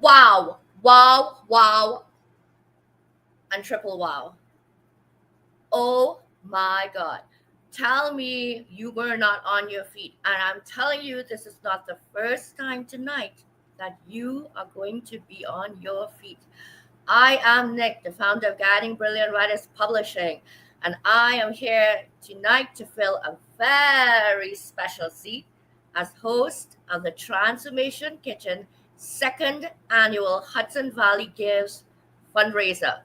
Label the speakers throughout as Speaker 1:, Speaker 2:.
Speaker 1: Wow, wow, wow, and triple wow. Oh my God. Tell me you were not on your feet. And I'm telling you, this is not the first time tonight that you are going to be on your feet. I am Nick, the founder of Guiding Brilliant Writers Publishing, and I am here tonight to fill a very special seat as host of the Transformation Kitchen second annual Hudson Valley Gives fundraiser.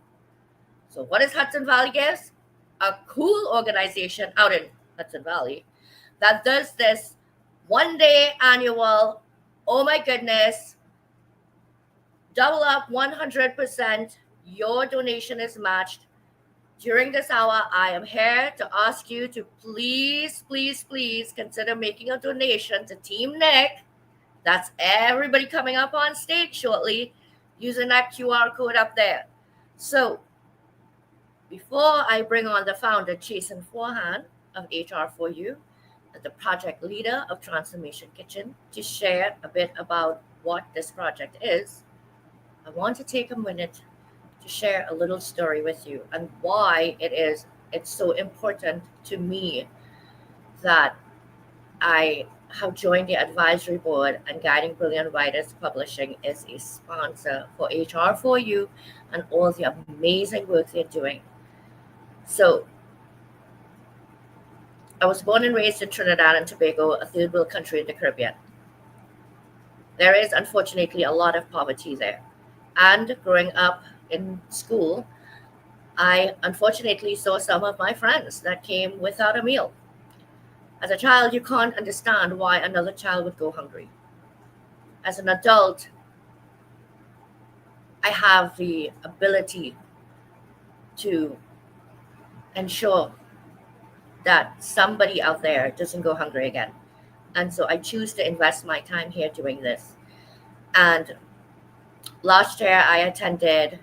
Speaker 1: So, what is Hudson Valley Gives? A cool organization out in Hudson Valley that does this 1 day annual, oh my goodness, double up 100%. Your donation is matched. During this hour, I am here to ask you to please, please, please consider making a donation to Team Nick. That's everybody coming up on stage shortly using that QR code up there. So, before I bring on the founder, Jason Forehand of HR4U, the project leader of Transformation Kitchen, to share a bit about what this project is, I want to take a minute to share a little story with you and why it's so important to me that I have joined the advisory board and Guiding Brilliant Writers Publishing is a sponsor for HR4U and all the amazing work they're doing. So, I was born and raised in Trinidad and Tobago, a third world country in the Caribbean. There is unfortunately a lot of poverty there. And growing up in school, I unfortunately saw some of my friends that came without a meal. As a child, you can't understand why another child would go hungry. As an adult, I have the ability to ensure that somebody out there doesn't go hungry again. And so I choose to invest my time here doing this. And last year, I attended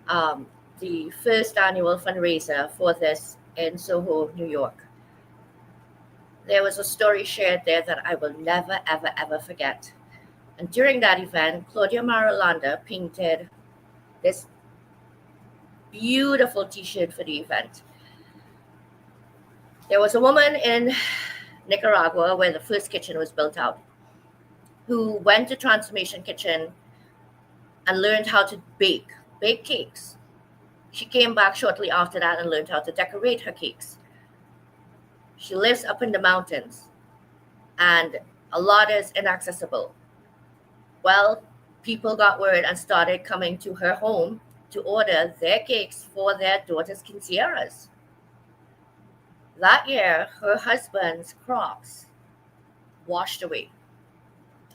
Speaker 1: the first annual fundraiser for this in Soho, New York. There was a story shared there that I will never, ever, ever forget. And during that event, Claudia Marolanda painted this beautiful t-shirt for the event. There was a woman in Nicaragua where the first kitchen was built out who went to Transformation Kitchen and learned how to bake cakes. She came back shortly after that and learned how to decorate her cakes. She lives up in the mountains and a lot is inaccessible. Well, people got word and started coming to her home to order their cakes for their daughter's quinceañeras. That year, her husband's crops washed away.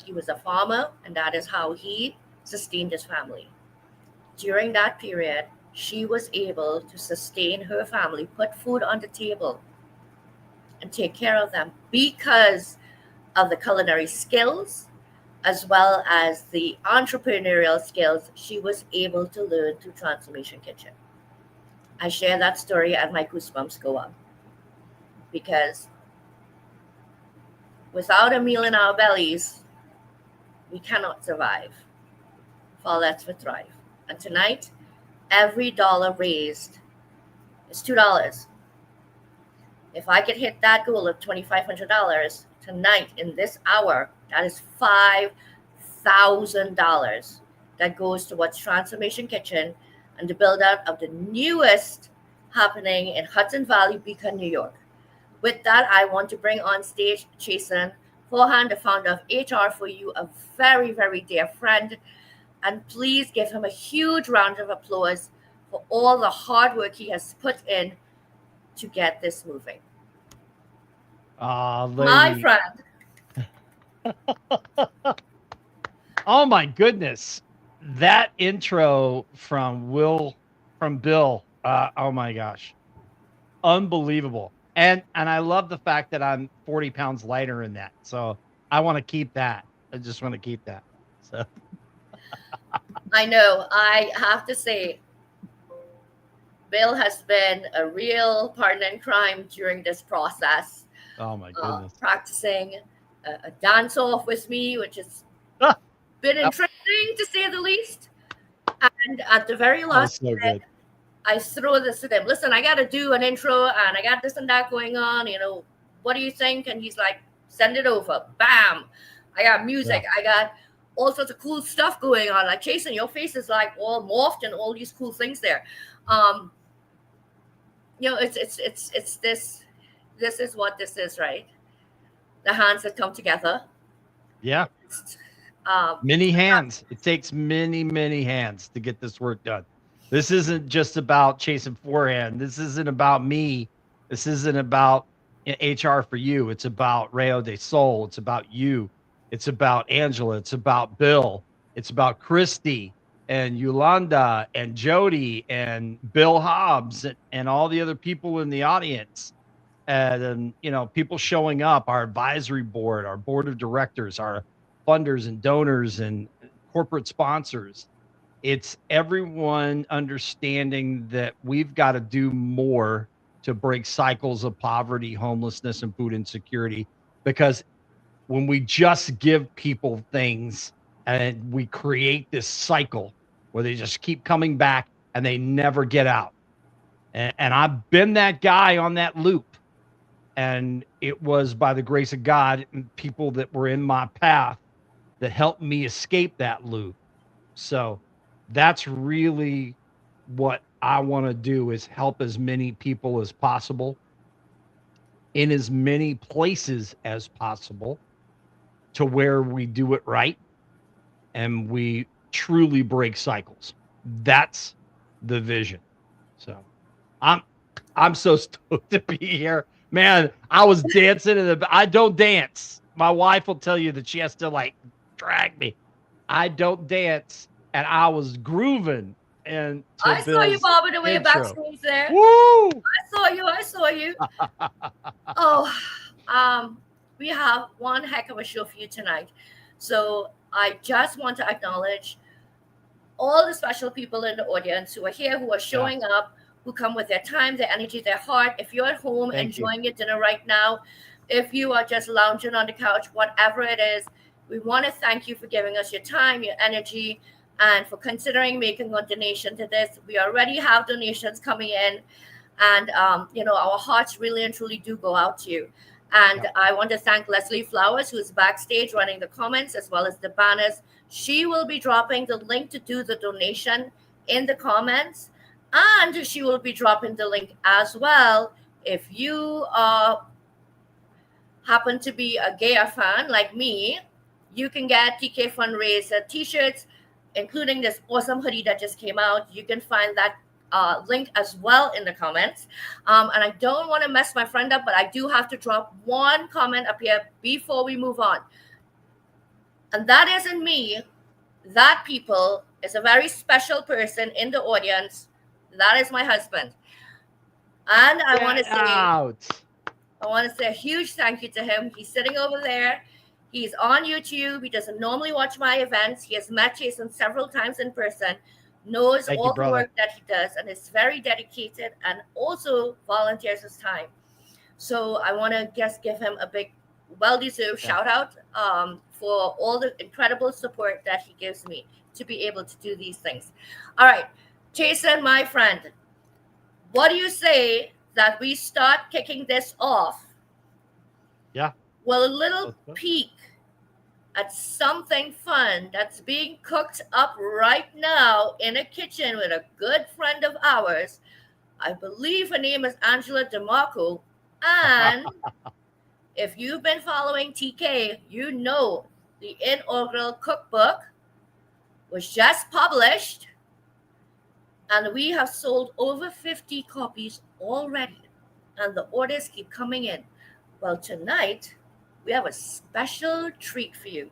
Speaker 1: He was a farmer, and that is how he sustained his family. During that period, she was able to sustain her family, put food on the table, and take care of them because of the culinary skills as well as the entrepreneurial skills she was able to learn through Transformation Kitchen. I share that story and my goosebumps go up because without a meal in our bellies, we cannot survive. Far less we thrive. And tonight, every dollar raised is $2. If I could hit that goal of $2,500 tonight in this hour, that is $5,000 that goes towards Transformation Kitchen and the build out of the newest happening in Hudson Valley, Beacon, New York. With that, I want to bring on stage Jason Forehand, the founder of HR4U, a very, very dear friend. And please give him a huge round of applause for all the hard work he has put in to get this moving. My friend.
Speaker 2: Oh my goodness. That intro from Bill. Oh my gosh. Unbelievable. And I love the fact that I'm 40 pounds lighter in that. So I want to keep that. I just want to keep that. So
Speaker 1: I know. I have to say, Bill has been a real partner in crime during this process.
Speaker 2: Oh my goodness.
Speaker 1: Practicing a dance off with me, which has been interesting interesting to say the least. And at the very
Speaker 2: That was
Speaker 1: last
Speaker 2: so good.
Speaker 1: I throw this at him. Listen, I got to do an intro and I got this and that going on. What do you think? And he's like, send it over. Bam. I got music.
Speaker 2: Yeah.
Speaker 1: I got all sorts of cool stuff going on. Like, Jason, your face is like all morphed and all these cool things there. It's this. This is what this is, right? The hands that come together.
Speaker 2: Yeah.
Speaker 1: Um,
Speaker 2: Many hands. It takes many, many hands to get this work done. This isn't just about chasing forehand. This isn't about me. This isn't about HR for you. It's about Rayo de Sol. It's about you. It's about Angela. It's about Bill. It's about Christy and Yolanda and Jody and Bill Hobbs and all the other people in the audience. And people showing up, our advisory board, our board of directors, our funders and donors and corporate sponsors. It's everyone understanding that we've got to do more to break cycles of poverty, homelessness, and food insecurity. Because when we just give people things and we create this cycle where they just keep coming back and they never get out. And I've been that guy on that loop. And it was by the grace of God and people that were in my path that helped me escape that loop. So that's really what I want to do, is help as many people as possible in as many places as possible to where we do it right and we truly break cycles. That's the vision. So I'm so stoked to be here. Man, I was dancing I don't dance. My wife will tell you that she has to like drag me. I don't dance, and I was grooving. And
Speaker 1: I saw you bobbing away backstage there.
Speaker 2: Woo!
Speaker 1: I saw you. Oh, we have one heck of a show for you tonight. So I just want to acknowledge all the special people in the audience who are here, who are showing up, who come with their time, their energy, their heart. If you're at home enjoying your dinner right now, if you are just lounging on the couch, whatever it is, we want to thank you for giving us your time, your energy, and for considering making a donation to this. We already have donations coming in, and our hearts really and truly do go out to you. And I want to thank Leslie Flowers, who's backstage running the comments as well as the banners. She will be dropping the link to do the donation in the comments, and she will be dropping the link as well if you happen to be a Gaia fan like me. You can get TK Fundraiser t-shirts, including this awesome hoodie that just came out. You can find that link as well in the comments. And I don't want to mess my friend up, but I do have to drop one comment up here before we move on. And that isn't me. That people is a very special person in the audience. That is my husband. And I want to say a huge thank you to him. He's sitting over there. He's on YouTube. He doesn't normally watch my events. He has met Jason several times in person, knows all the work that he does, and is very dedicated and also volunteers his time. So I want to just give him a big, well-deserved shout out for all the incredible support that he gives me to be able to do these things. All right, Jason, my friend, what do you say that we start kicking this off?
Speaker 2: Yeah.
Speaker 1: Well, a little peek at something fun that's being cooked up right now in a kitchen with a good friend of ours. I believe her name is Angela DeMarco. And if you've been following TK, you know the inaugural cookbook was just published, and we have sold over 50 copies already, and the orders keep coming in. Well, tonight we have a special treat for you,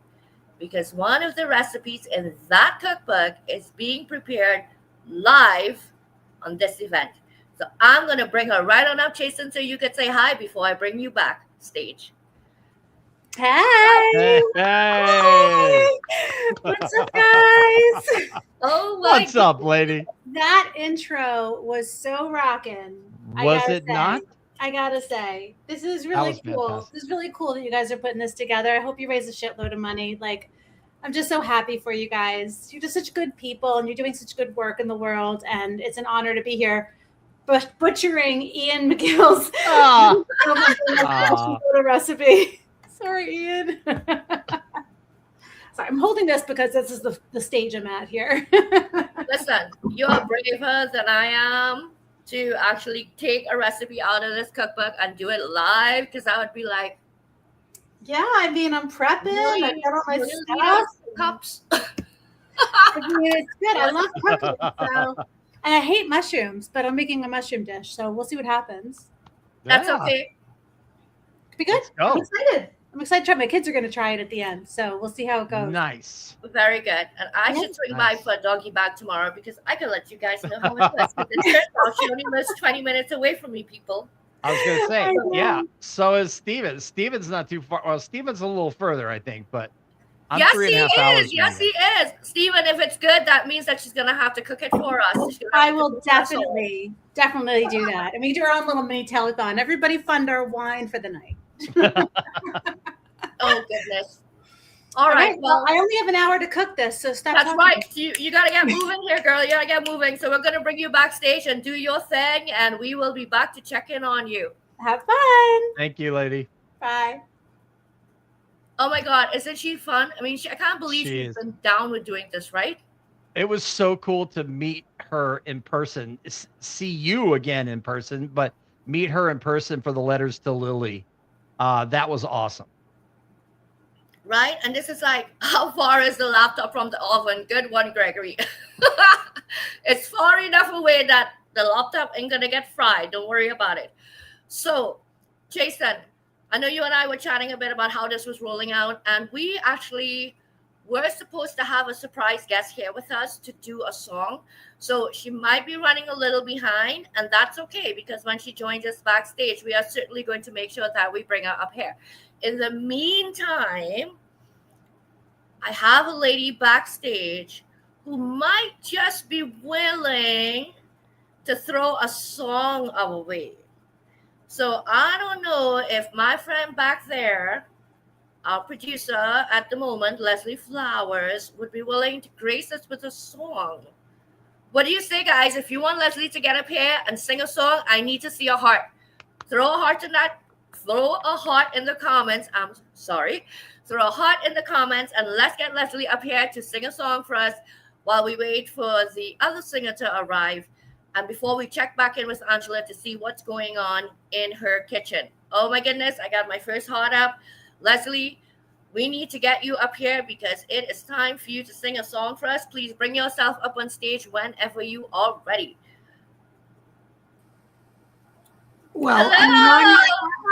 Speaker 1: because one of the recipes in that cookbook is being prepared live on this event. So I'm going to bring her right on up, Jason, so you could say hi before I bring you back stage.
Speaker 3: Hey. What's up, guys?
Speaker 1: Oh my
Speaker 2: What's up, lady?
Speaker 3: That intro was so rocking.
Speaker 2: Was it not?
Speaker 3: I gotta say, this is really cool.
Speaker 2: Fantastic.
Speaker 3: This is really cool that you guys are putting this together. I hope you raise a shitload of money. Like, I'm just so happy for you guys. You're just such good people and you're doing such good work in the world. And it's an honor to be here butchering Ian McGill's recipe. Sorry, Ian. Sorry, I'm holding this because this is the stage I'm at here.
Speaker 1: Listen, you're braver than I am to actually take a recipe out of this cookbook and do it live, because I would be like,
Speaker 3: yeah, I mean, I'm prepping.
Speaker 1: really,
Speaker 3: I got all my
Speaker 1: really
Speaker 3: stuff.
Speaker 1: cups.
Speaker 3: I mean, it's good. I love cooking. So, and I hate mushrooms, but I'm making a mushroom dish. So we'll see what happens.
Speaker 1: That's
Speaker 2: Yeah.
Speaker 1: okay.
Speaker 3: Could be good.
Speaker 2: Let's go.
Speaker 3: I'm excited. I'm excited to try. My kids are going to try it at the end. So we'll see how it goes.
Speaker 2: Nice.
Speaker 1: Very good. And I should swing by for a doggy bag tomorrow, because I can let you guys know how it was. But it turns out she only lives 20 minutes away from me, people.
Speaker 2: I was going to say, yeah. So is Steven. Steven's not too far. Well, Steven's a little further, I think, but I'm
Speaker 1: yes,
Speaker 2: 3.5 hours.
Speaker 1: Yes, he is. Steven, if it's good, that means that she's going to have to cook it for us.
Speaker 3: I will definitely do that. And we do our own little mini telethon. Everybody fund our wine for the night.
Speaker 1: Oh, goodness. All right.
Speaker 3: Well, I only have an hour to cook this, so stop.
Speaker 1: That's right. You got to get moving here, girl. You got to get moving. So we're going to bring you backstage and do your thing, and we will be back to check in on you.
Speaker 3: Have fun.
Speaker 2: Thank you, lady.
Speaker 3: Bye.
Speaker 1: Oh my God, isn't she fun? I mean, I can't believe she's been down with doing this, right?
Speaker 2: It was so cool to meet her in person, see you again in person, but meet her in person for the Letters to Lily. That was awesome.
Speaker 1: Right? And this is like, how far is the laptop from the oven? Good one, Gregory. It's far enough away that the laptop ain't going to get fried. Don't worry about it. So, Jason, I know you and I were chatting a bit about how this was rolling out, and we actually were supposed to have a surprise guest here with us to do a song. So she might be running a little behind, and that's okay, because when she joins us backstage, we are certainly going to make sure that we bring her up here. In the meantime, I have a lady backstage who might just be willing to throw a song our way. So I don't know if my friend back there, our producer at the moment, Leslie Flowers, would be willing to grace us with a song. What do you say, guys? If you want Leslie to get up here and sing a song, I need to see a heart. Throw a heart in that. Throw a heart in the comments. I'm sorry. Throw a heart in the comments, and let's get Leslie up here to sing a song for us while we wait for the other singer to arrive. And before we check back in with Angela to see what's going on in her kitchen. Oh my goodness, I got my first heart up. Leslie, we need to get you up here because it is time for you to sing a song for us. Please bring yourself up on stage whenever you are ready.
Speaker 4: Well,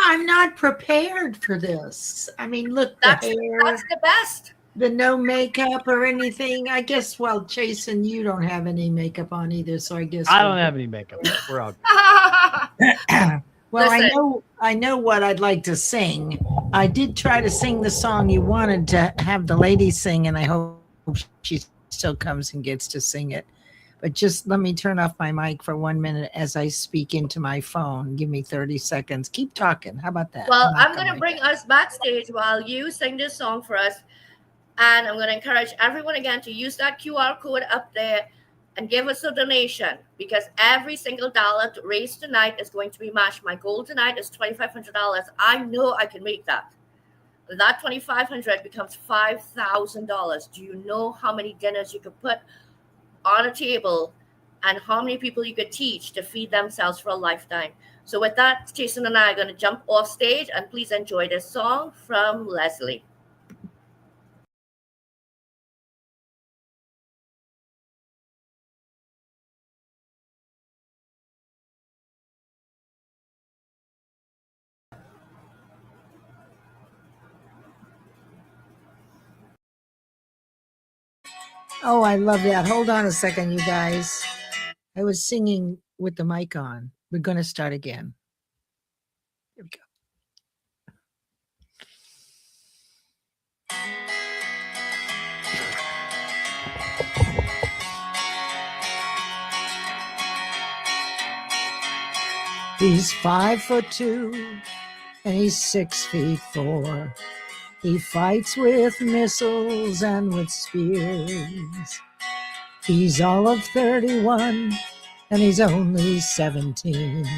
Speaker 4: I'm not prepared for this. I mean, look,
Speaker 1: that's
Speaker 4: the
Speaker 1: best.
Speaker 4: The no makeup or anything. I guess, well, Jason, you don't have any makeup on either, so I guess
Speaker 2: I don't have any makeup. We're all
Speaker 4: good. Well,
Speaker 1: Listen.
Speaker 4: I know what I'd like to sing. I did try to sing the song you wanted to have the lady sing, and I hope she still comes and gets to sing it. But just let me turn off my mic for 1 minute as I speak into my phone. Give me 30 seconds. Keep talking. How about that?
Speaker 1: Well, I'm going to bring us backstage while you sing this song for us. And I'm going to encourage everyone again to use that QR code up there and give us a donation, because every single dollar raised tonight is going to be matched. My goal tonight is $2,500. I know I can make that. That $2,500 becomes $5,000. Do you know how many dinners you could put on a table and how many people you could teach to feed themselves for a lifetime? So with that, Jason and I are going to jump off stage, and please enjoy this song from Leslie.
Speaker 4: Oh, I love that. Hold on a second, you guys. I was singing with the mic on. We're going to start again. Here we go. He's 5'2" and he's 6'4". He fights with missiles and with spears. He's all of 31 and he's only 17.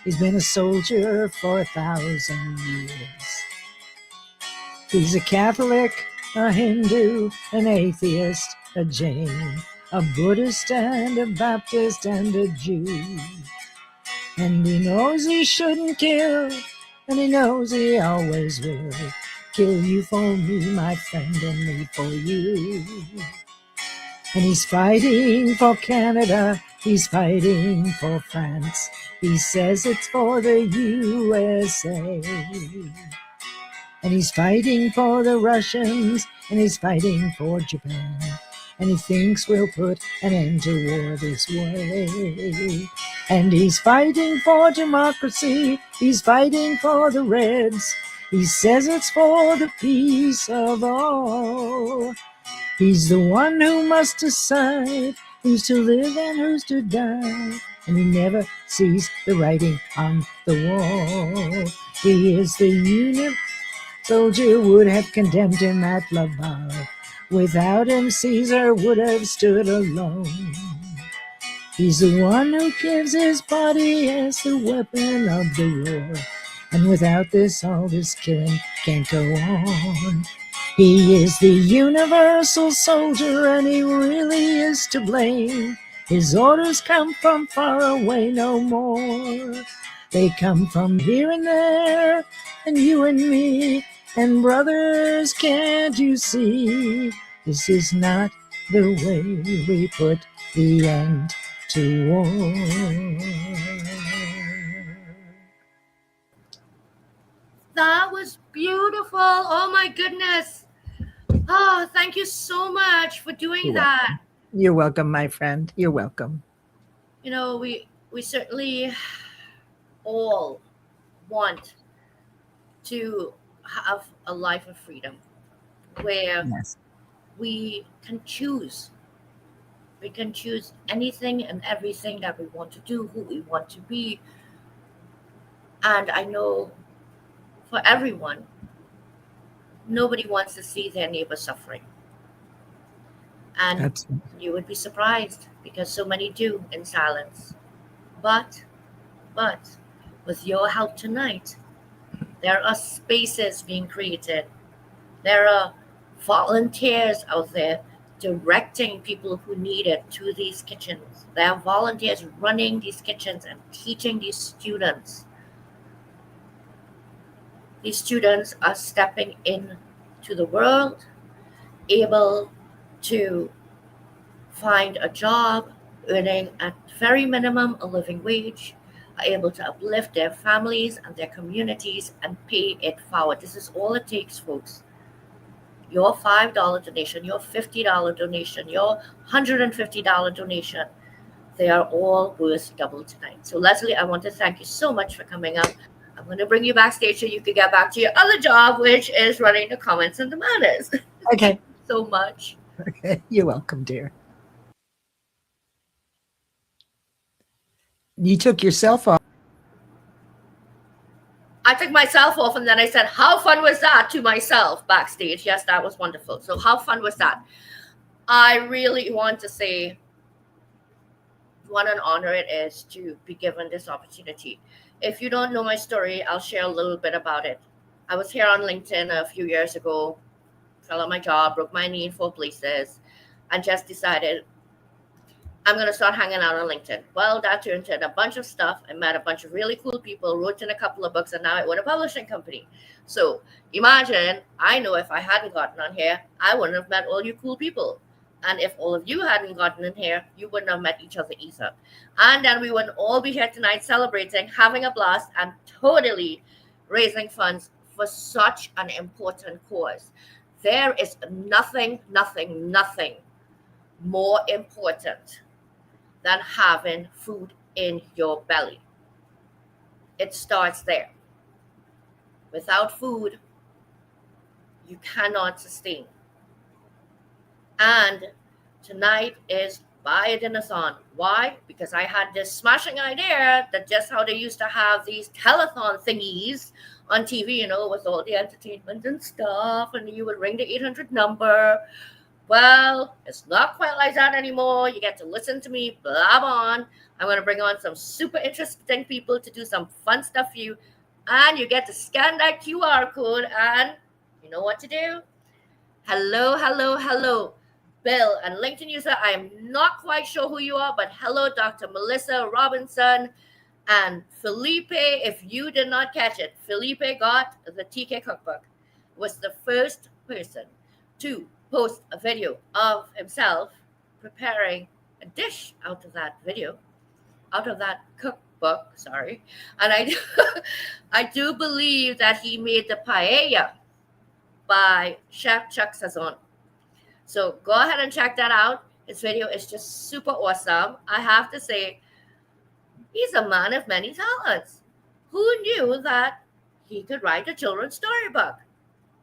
Speaker 4: He's been a soldier for 1,000 years. He's a Catholic, a Hindu, an atheist, a Jain, a Buddhist and a Baptist and a Jew. And he knows he shouldn't kill, and he knows he always will. Kill you for me, my friend, and me for you. And he's fighting for Canada, he's fighting for France. He says it's for the USA. And he's fighting for the Russians, and he's fighting for Japan. And he thinks we'll put an end to war this way. And he's fighting for democracy, he's fighting for the Reds. He says it's for the peace of all. He's the one who must decide who's to live and who's to die. And he never sees the writing on the wall. He is the unit. Soldier would have condemned him at Laval. Without him, Caesar would have stood alone. He's the one who gives his body as the weapon of the war. And without this, all this killing can't go on. He is the universal soldier, and he really is to blame. His orders come from far away no more. They come from here and there, and you and me. And brothers, can't you see? This is not the way we put the end to war.
Speaker 1: That was beautiful. Oh my goodness. Oh, thank you so much for doing
Speaker 4: You're
Speaker 1: that.
Speaker 4: welcome. You're welcome, my friend. You're welcome.
Speaker 1: You know, we certainly all want to have a life of freedom where
Speaker 4: Yes.
Speaker 1: we can choose. We can choose anything and everything that we want to do, who we want to be. And I know for everyone, nobody wants to see their neighbor suffering. And
Speaker 4: That's
Speaker 1: you would be surprised because so many do in silence. But with your help tonight, there are spaces being created. There are volunteers out there directing people who need it to these kitchens. There are volunteers running these kitchens and teaching these students. These students are stepping into the world, able to find a job, earning at very minimum a living wage, are able to uplift their families and their communities and pay it forward. This is all it takes, folks. Your $5 donation, your $50 donation, your $150 donation, they are all worth double tonight. So Leslie, I want to thank you so much for coming up. I'm going to bring you backstage so you can get back to your other job, which is running the comments and the manners.
Speaker 4: okay.
Speaker 1: So much.
Speaker 4: Okay. You're welcome, dear. You took yourself off.
Speaker 1: I took myself off and then I said, how fun was that to myself backstage? Yes, that was wonderful. So how fun was that? I really want to say what an honor it is to be given this opportunity. If you don't know my story, I'll share a little bit about it. I was here on LinkedIn a few years ago, fell on my job, broke my knee in 4 places, and just decided I'm going to start hanging out on LinkedIn. Well, that turned into a bunch of stuff. I met a bunch of really cool people, wrote in a couple of books, and now I own a publishing company. So imagine, I know if I hadn't gotten on here, I wouldn't have met all you cool people. And if all of you hadn't gotten in here, you wouldn't have met each other either. And then we wouldn't all be here tonight celebrating, having a blast, and totally raising funds for such an important cause. There is nothing more important than having food in your belly. It starts there. Without food, you cannot sustain. And tonight is Buy A Dinner Thon. Why? Because I had this smashing idea that just how they used to have these telethon thingies on TV, with all the entertainment and stuff, and you would ring the 800 number. Well, it's not quite like that anymore. You get to listen to me blab on. I'm going to bring on some super interesting people to do some fun stuff for you. And you get to scan that QR code, and you know what to do? Hello, hello, hello. Bill and LinkedIn user, I am not quite sure who you are, but hello, Dr. Melissa Robinson and Felipe. If you did not catch it, Felipe got the TK cookbook, was the first person to post a video of himself preparing a dish out of that cookbook, sorry. And I do believe that he made the paella by Chef Chuck Sazon. So go ahead and check that out. His video is just super awesome. I have to say, he's a man of many talents. Who knew that he could write a children's storybook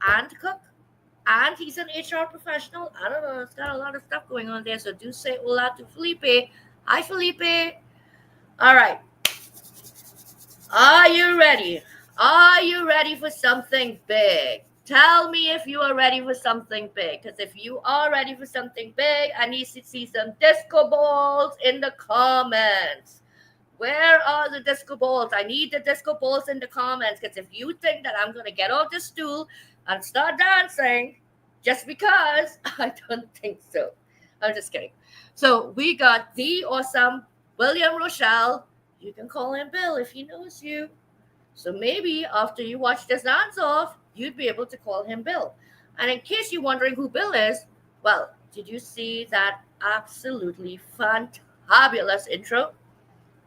Speaker 1: and cook? And he's an HR professional. I don't know. It's got a lot of stuff going on there. So do say hola to Felipe. Hi, Felipe. All right. Are you ready? Are you ready for something big? Tell me if you are ready for something big. Because if you are ready for something big, I need to see some disco balls in the comments. Where are the disco balls? I need the disco balls in the comments. Because if you think that I'm going to get off the stool and start dancing just because, I don't think so. I'm just kidding. So we got the awesome William Rochelle. You can call him Bill if he knows you. So maybe after you watch this dance off, you'd be able to call him Bill. And in case you're wondering who Bill is, well, did you see that absolutely fantabulous intro?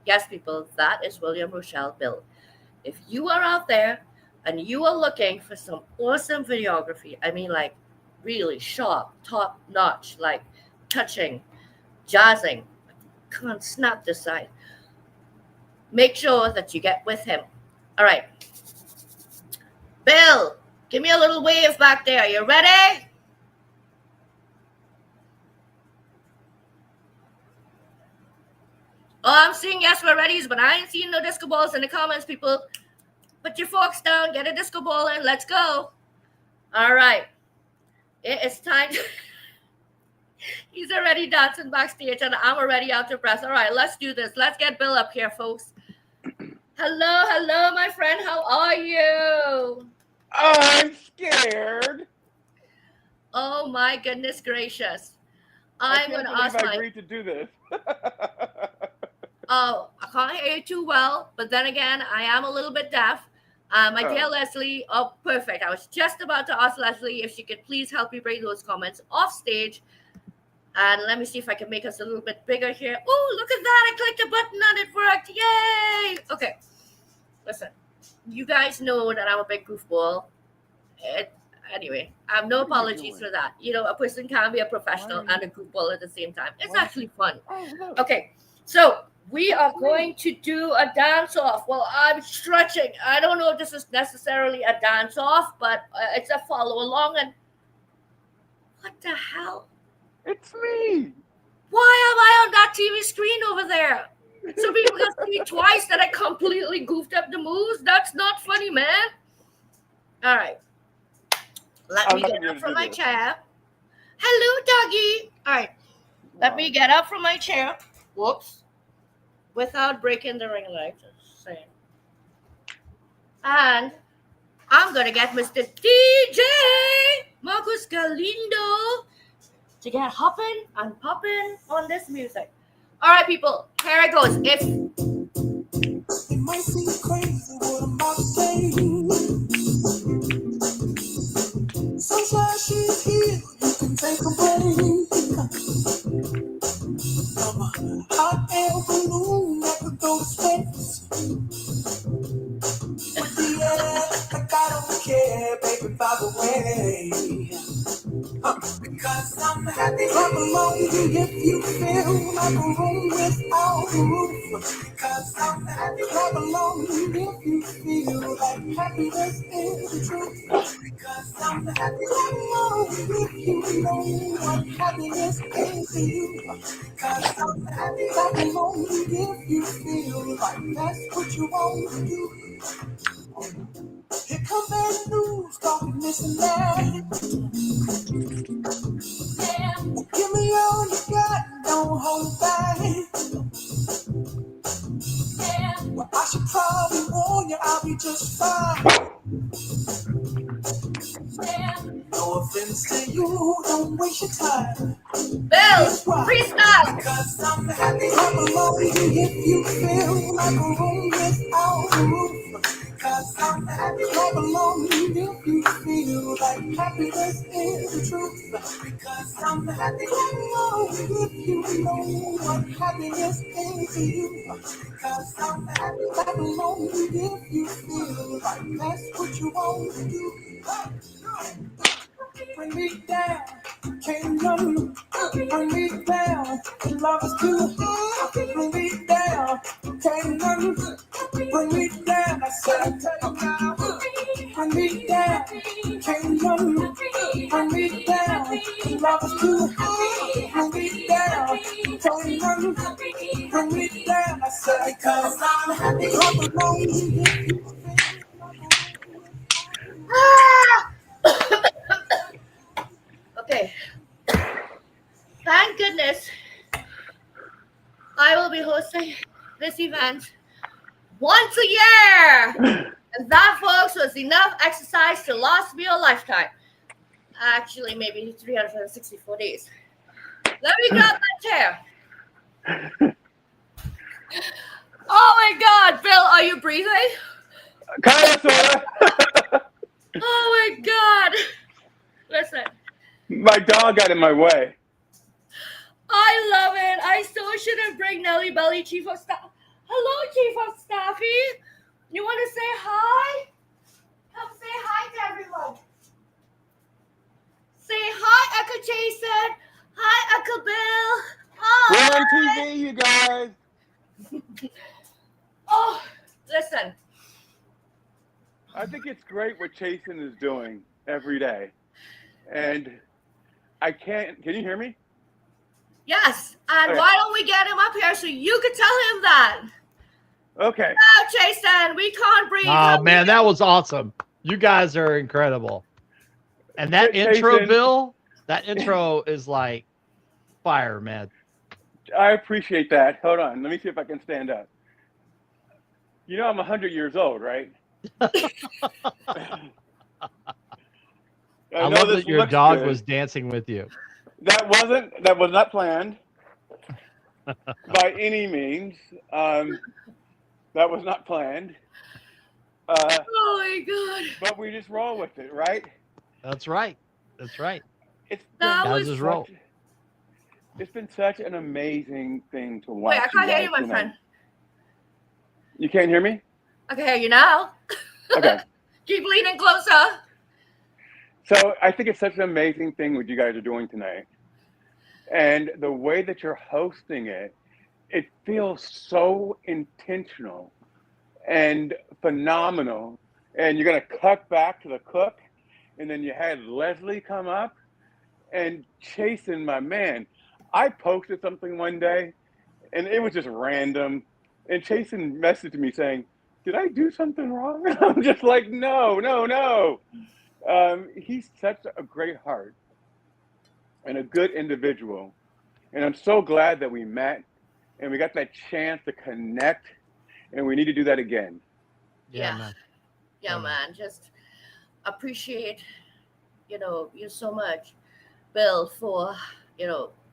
Speaker 1: Yes, people, that is William Rochelle Bill. If you are out there and you are looking for some awesome videography, I mean, like really sharp, top notch, like touching, jazzing, can't snap this side, make sure that you get with him. All right. Bill, give me a little wave back there. You ready? Oh, I'm seeing yes, we're ready, but I ain't seeing no disco balls in the comments, people. Put your forks down, get a disco ball in, let's go. All right. It is time. He's already dancing backstage, and I'm already out of breath. All right, let's do this. Let's get Bill up here, folks. Hello, my friend. How are you?
Speaker 5: I'm scared.
Speaker 1: Oh, my goodness gracious.
Speaker 5: I
Speaker 1: I'm going
Speaker 5: can't
Speaker 1: to ask
Speaker 5: believe I agreed to do this.
Speaker 1: Oh, I can't hear you too well, but then again, I am a little bit deaf. My dear Leslie, oh, perfect. I was just about to ask Leslie if she could please help me bring those comments off stage. And let me see if I can make us a little bit bigger here. Oh, look at that. I clicked a button and it worked. Yay. Okay. Listen, you guys know that I'm a big goofball. Anyway, I have no apologies for that. A person can be a professional and a goofball at the same time. It's actually fun. Okay. So we are going to do a dance off. Well, I'm stretching. I don't know if this is necessarily a dance off, but it's a follow along. And what the hell?
Speaker 5: It's me.
Speaker 1: Why am I on that TV screen over there? So people can see twice that I completely goofed up the moves. That's not funny, man. All right. Let me get up from my chair. Hello, doggy. All right. Let me get up from my chair. Whoops. Without breaking the ring light. Just saying. And I'm going to get Mr. DJ Marcus Galindo to get hopping and popping on this music. All right, people. Here it goes.
Speaker 6: It might seem crazy what I'm about to say. Sunshine, she's here. You can take a break. I'm a hot air balloon that could go to space. With the air, like I don't care, baby, by the way. Because I'm happy. Clap along if you feel like a room without a roof. Because I'm happy. Clap along if you feel like happiness is the truth. Because I'm happy. Clap along if you know what happiness is to you. Because I'm happy. Clap along if you feel like that's what you want to do. Here come bad news, talking this and that. Yeah. Give me all you got, don't hold back. Yeah. Well, I should probably warn you, I'll be just fine. Yeah. No offense to you, don't waste your time.
Speaker 1: Bill, freestyle.
Speaker 6: Because I'm happy. Clap along if you feel like a room without a roof. Because I'm happy. Clap along if you feel like happiness is the truth. Because I'm happy. Clap along if you know what happiness is to you. Because I'm happy. Clap along if you feel like that's what you want to do. Bring me down, can't none bring me down. Love is too high. Bring me down, can't none bring me down. I said, bring me down, can't none bring me down. Love is too high. Bring me down, can't none bring me down. I said, because I'm happy. Clap along.
Speaker 1: Ah! Okay. Thank goodness I will be hosting this event once a year. And that, folks, was enough exercise to last me a lifetime. Actually, maybe 364 days. Let me grab that chair. Oh my God, Bill, are you breathing?
Speaker 5: Kind of, sorta.
Speaker 1: Oh my God. Listen.
Speaker 5: My dog got in my way.
Speaker 1: I love it. I still shouldn't bring Nelly Belly, Chief of Staff. Hello, Chief of Staffy. You want to say hi? Come say hi to everyone. Say hi, Uncle Jason. Hi, Uncle Bill. Hi.
Speaker 5: We're on TV, you guys.
Speaker 1: Oh, listen.
Speaker 5: I think it's great what Chasen is doing every day. And I can't, can you hear me?
Speaker 1: Yes, and
Speaker 5: Okay.
Speaker 1: why don't we get him up here so you could tell him that?
Speaker 5: Okay.
Speaker 1: No, Jason, we can't breathe.
Speaker 2: Oh man, that was awesome. You guys are incredible. And that
Speaker 5: Jason.
Speaker 2: intro, Bill, that intro is like fire, man.
Speaker 5: I appreciate that. Hold on. Let me see if I can stand up. You know, I'm 100 years old, right?
Speaker 2: I
Speaker 5: know
Speaker 2: love
Speaker 5: this
Speaker 2: that your
Speaker 5: looks
Speaker 2: dog
Speaker 5: good.
Speaker 2: was dancing with you.
Speaker 5: That was not planned by any means. That was not planned.
Speaker 1: Oh my God.
Speaker 5: But we just roll with it, right?
Speaker 2: That's right. That's right.
Speaker 5: It's
Speaker 1: That
Speaker 5: been
Speaker 1: was
Speaker 2: just roll.
Speaker 5: It's been such an amazing thing to watch.
Speaker 1: Wait, I can't hear you, my
Speaker 5: tonight.
Speaker 1: friend.
Speaker 5: You can't hear me?
Speaker 1: I can hear you now.
Speaker 5: Okay.
Speaker 1: Keep leaning closer.
Speaker 5: So I think it's such an amazing thing what you guys are doing tonight. And the way that you're hosting it, it feels so intentional and phenomenal. And you're going to cut back to the cook. And then you had Leslie come up and Chasen, my man. I posted something one day and it was just random. And Chasen messaged me saying, did I do something wrong? I'm just like, no. He's such a great heart and a good individual. And I'm so glad that we met and we got that chance to connect, and we need to do that again.
Speaker 1: Yeah.
Speaker 2: Man.
Speaker 1: Yeah,
Speaker 2: Oh,
Speaker 1: man. Just appreciate, you so much, Bill, for,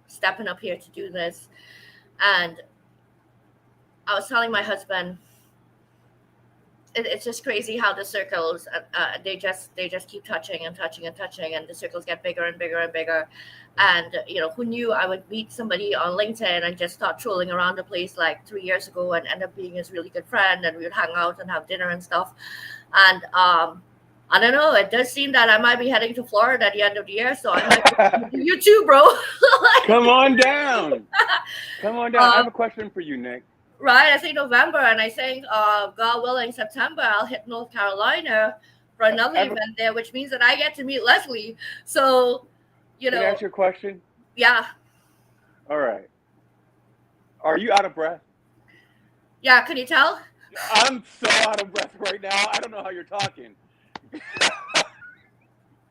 Speaker 1: stepping up here to do this. And I was telling my husband, it's just crazy how the circles, they just keep touching and touching and touching, and the circles get bigger and bigger and bigger. And, who knew I would meet somebody on LinkedIn and just start trolling around the place like 3 years ago and end up being his really good friend, and we would hang out and have dinner and stuff. And I don't know. It does seem that I might be heading to Florida at the end of the year, so I might be you too, bro.
Speaker 5: Come on down. Come on down. I have
Speaker 1: Um,
Speaker 5: a question for you, Nick.
Speaker 1: right. I think November, and I think God willing, September, I'll hit North Carolina for another
Speaker 5: I have a,
Speaker 1: event there, which means that I get to meet Leslie. So, you
Speaker 5: can I
Speaker 1: know,
Speaker 5: ask you a question?
Speaker 1: yeah,
Speaker 5: All right. Are you out of breath?
Speaker 1: yeah. Can you tell?
Speaker 5: I'm so out of breath right now. I don't know how you're talking.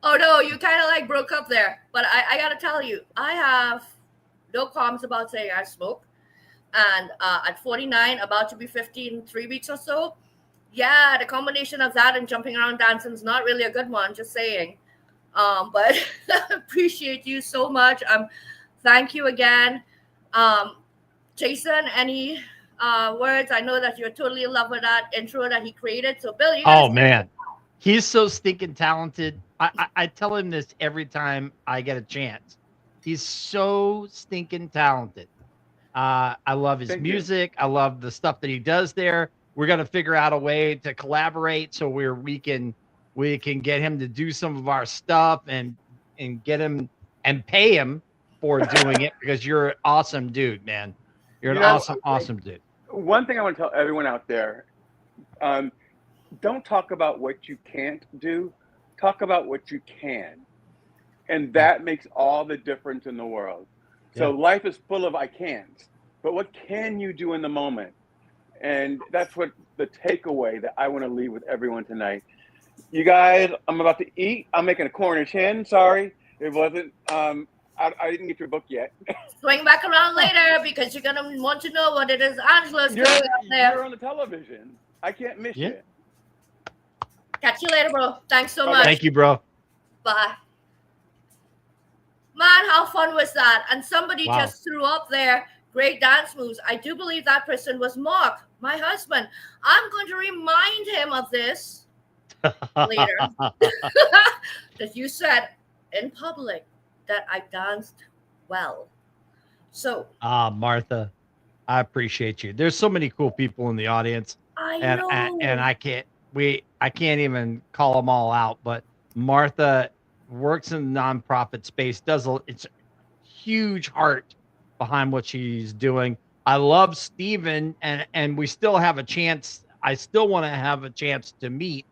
Speaker 1: Oh no, you kind of like broke up there. But I gotta tell you, I have no qualms about saying I smoke. And at 49, about to be 50 in 3 weeks or so, yeah, the combination of that and jumping around dancing is not really a good one. Just saying. But appreciate you so much. Thank you again. Jason, any words? I know that you're totally in love with that intro that he created. So Bill, you gotta
Speaker 2: Oh
Speaker 1: say
Speaker 2: man, he's so stinking talented. I tell him this every time I get a chance. He's so stinking talented. I love his
Speaker 5: Thank you.
Speaker 2: music. I love the stuff that he does there. We're gonna figure out a way to collaborate so we can get him to do some of our stuff and get him and pay him for doing it because you're an awesome dude, man. You're an
Speaker 5: You know,
Speaker 2: awesome dude.
Speaker 5: one thing I want to tell everyone out there, um, don't talk about what you can't do. Talk about what you can. And that makes all the difference in the world. So
Speaker 2: Yeah.
Speaker 5: life is full of I can'ts, but what can you do in the moment? And that's what the takeaway that I want to leave with everyone tonight. You guys, I'm about to eat. I'm making a Cornish hen. Sorry, it wasn't. I didn't get your book yet.
Speaker 1: swing back around later because you're gonna want to know what it is Angela's
Speaker 5: You're
Speaker 1: doing out there.
Speaker 5: you're on the television. I can't miss
Speaker 2: Yeah.
Speaker 5: you.
Speaker 1: Catch you later, bro. Thanks so
Speaker 5: Bye-bye.
Speaker 1: much.
Speaker 2: Thank you, bro.
Speaker 1: Bye. Man, how fun was that? And somebody
Speaker 2: Wow.
Speaker 1: just threw up there great dance moves. I do believe that person was Mark, my husband. I'm going to remind him of this later. That you said in public that I danced well. So
Speaker 2: Martha, I appreciate you. There's so many cool people in the audience,
Speaker 1: I
Speaker 2: and
Speaker 1: know.
Speaker 2: I can't even call them all out. But Martha works in the nonprofit space. It's a huge heart behind what she's doing. I love Steven, and we still have a chance. I still want to have a chance to meet.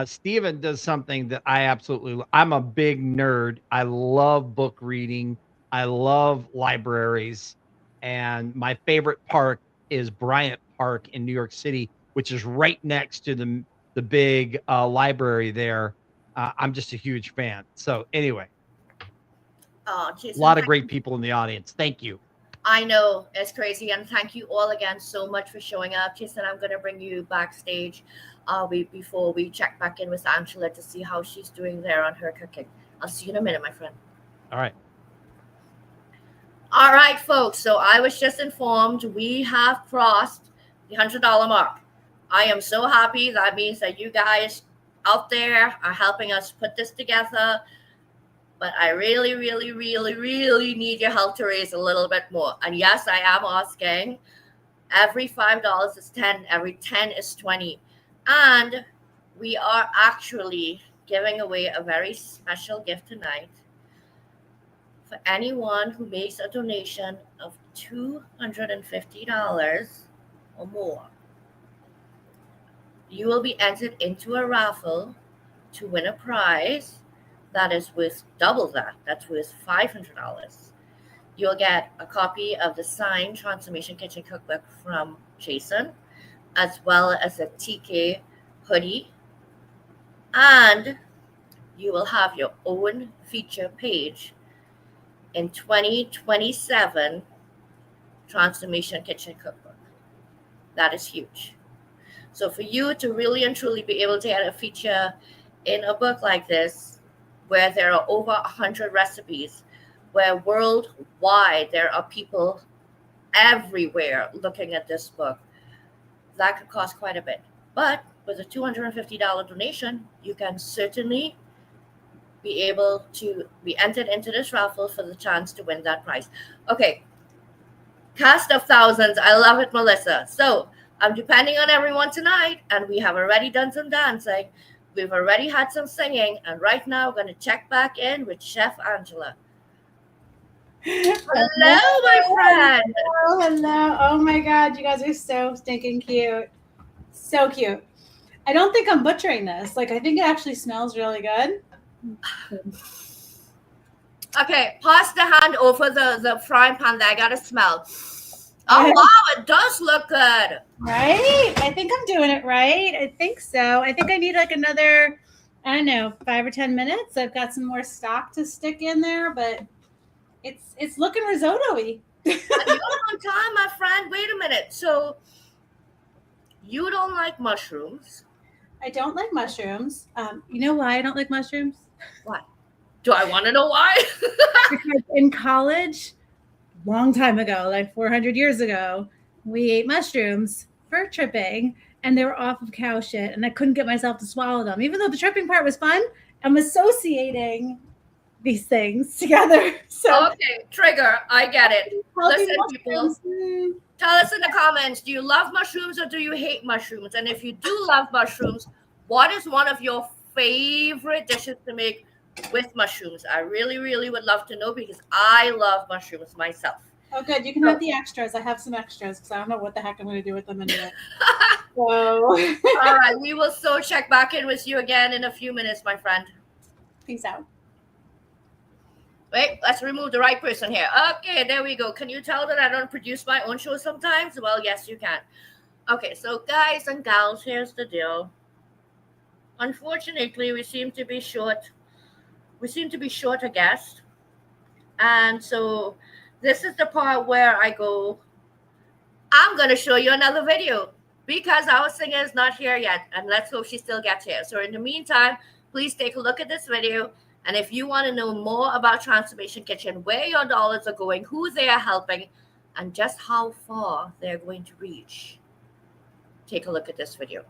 Speaker 2: Steven does something that I'm a big nerd. I love book reading. I love libraries. And my favorite park is Bryant Park in New York City, which is right next to the big library there. I'm just a huge fan. So anyway,
Speaker 1: Oh,
Speaker 2: a
Speaker 1: Jason,
Speaker 2: lot of great people in the audience. Thank you.
Speaker 1: I know it's crazy, and thank you all again so much for showing up. Jason, I'm gonna bring you backstage before we check back in with Angela to see how she's doing there on her cooking. I'll see you in a minute, my friend.
Speaker 2: All right.
Speaker 1: All right, folks. So I was just informed we have crossed the $100 mark. I am so happy. That means that you guys out there are helping us put this together. But I really, really, really, really need your help to raise a little bit more. And yes, I am asking. Every $5 is 10. Every 10 is 20. And we are actually giving away a very special gift tonight for anyone who makes a donation of $250 or more. You will be entered into a raffle to win a prize that is worth double that. That's worth $500. You'll get a copy of the signed Transformation Kitchen Cookbook from Jason, as well as a TK hoodie. And you will have your own feature page in 2027 Transformation Kitchen Cookbook. That is huge. So for you to really and truly be able to get a feature in a book like this, where there are over 100 recipes, where worldwide there are people everywhere looking at this book, that could cost quite a bit. But with a $250 donation, you can certainly be able to be entered into this raffle for the chance to win that prize. Okay, cast of thousands. I love it, Melissa. So I'm depending on everyone tonight, and we have already done some dancing. We've already had some singing, and right now we're going to check back in with Chef Angela. Hello, my friend.
Speaker 3: Hello. Oh my God, you guys are so stinking cute. So cute. I don't think I'm butchering this. Like, I think it actually smells really good.
Speaker 1: Okay, pass the hand over the frying pan there. I got to smell. Oh, wow, it does look good.
Speaker 3: Right? I think I'm doing it right. I think so. I think I need like another, I don't know, 5 or 10 minutes. I've got some more stock to stick in there, but it's looking risotto-y.
Speaker 1: And you're on time, my friend. Wait a minute. So you don't like mushrooms?
Speaker 3: I don't like mushrooms. You know why I don't like mushrooms?
Speaker 1: Why? Do I want to know why?
Speaker 3: Because in college, long time ago, like 400 years ago, we ate mushrooms for tripping, and they were off of cow shit, and I couldn't get myself to swallow them. Even though the tripping part was fun, I'm associating these things together. So
Speaker 1: Okay, trigger. I get it.
Speaker 3: healthy
Speaker 1: Listen, people.
Speaker 3: mushrooms.
Speaker 1: Tell us in the comments, do you love mushrooms or do you hate mushrooms? And if you do love mushrooms, what is one of your favorite dishes to make with mushrooms? I really, really would love to know because I love mushrooms myself.
Speaker 3: Oh, good. You can have the extras. I have some extras because I don't know what the heck I'm going to do with them anyway. So,
Speaker 1: all right, we will so check back in with you again in a few minutes, my friend.
Speaker 3: peace out.
Speaker 1: Wait, let's remove the right person here. Okay, there we go. Can you tell that I don't produce my own show sometimes? Well, yes, you can. Okay, so guys and gals, here's the deal. Unfortunately, we seem to be short a guest. And so this is the part where I go, I'm going to show you another video because our singer is not here yet. And let's hope she still gets here. So in the meantime, please take a look at this video. And if you want to know more about Transformation Kitchen, where your dollars are going, who they are helping, and just how far they're going to reach, take a look at this video.